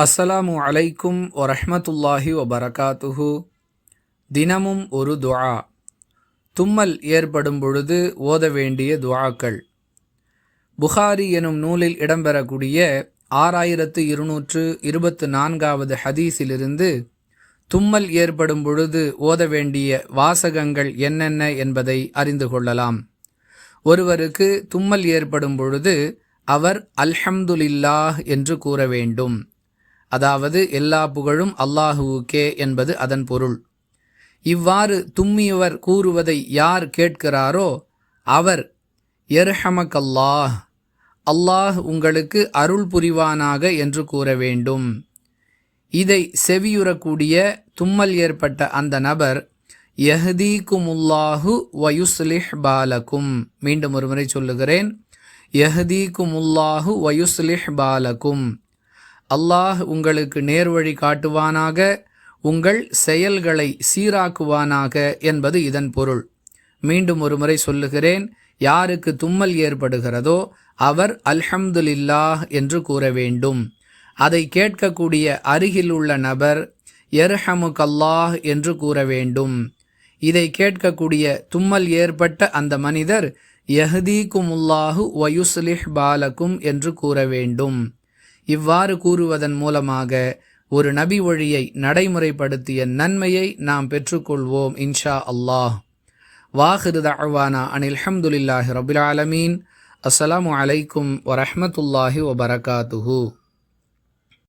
அஸ்ஸலாமு அலைக்கும் வரஹ்மத்துல்லாஹி வபரகாத்துஹு. தினமும் ஒரு துஆ. தும்மல் ஏற்படும் பொழுது ஓத வேண்டிய துஆக்கள். புகாரி எனும் நூலில் இடம்பெறக்கூடிய 6224வது ஹதீஸிலிருந்து தும்மல் ஏற்படும் பொழுது ஓத வேண்டிய வாசகங்கள் என்னென்ன என்பதை அறிந்து கொள்ளலாம். ஒருவருக்கு தும்மல் ஏற்படும் பொழுது அவர் அல்ஹம்துலில்லாஹ் என்று கூற வேண்டும். அதாவது எல்லா புகழும் அல்லாஹுவுக்கே என்பது அதன் பொருள். இவ்வாறு தும்மியவர் கூறுவதை யார் கேட்கிறாரோ அவர் யர்ஹமக்கல்லாஹ், அல்லாஹ் உங்களுக்கு அருள் புரிவானாக என்று கூற வேண்டும். இதை செவியுறக்கூடிய தும்மல் ஏற்பட்ட அந்த நபர் யஹ்தீகுமுல்லாஹு வயுஸ்லிஹ் பாலக்கும். மீண்டும் ஒருமுறை சொல்லுகிறேன், யஹ்தீகுமுல்லாஹு வயுஸ்லிஹ் பாலக்கும். அல்லாஹ் உங்களுக்கு நேர்வழி காட்டுவானாக, உங்கள் செயல்களை சீராக்குவானாக என்பது இதன் பொருள். மீண்டும் ஒருமுறை சொல்லுகிறேன், யாருக்கு தும்மல் ஏற்படுகிறதோ அவர் அல்ஹம்துலில்லாஹ் என்று கூற வேண்டும். அதை கேட்கக்கூடிய அருகில் உள்ள நபர் யர்ஹமுக்கல்லாஹ் என்று கூற வேண்டும். இதை கேட்கக்கூடிய தும்மல் ஏற்பட்ட அந்த மனிதர் யஹ்தீகுமுல்லாஹு வயுஸ்லிஹ் பாலக்கும் என்று கூற வேண்டும். இவ்வாறு கூறுவதன் மூலமாக ஒரு நபி வழியை நடைமுறைப்படுத்திய நன்மையை நாம் பெற்றுக்கொள்வோம் இன்ஷா அல்லாஹ். வாஹிரு தஅவானா அனில் ஹம்துலில்லாஹி ரப்பில் ஆலமீன். அஸ்ஸலாமு அலைக்கும் வரஹ்மத்துல்லாஹி வபரகாத்துஹு.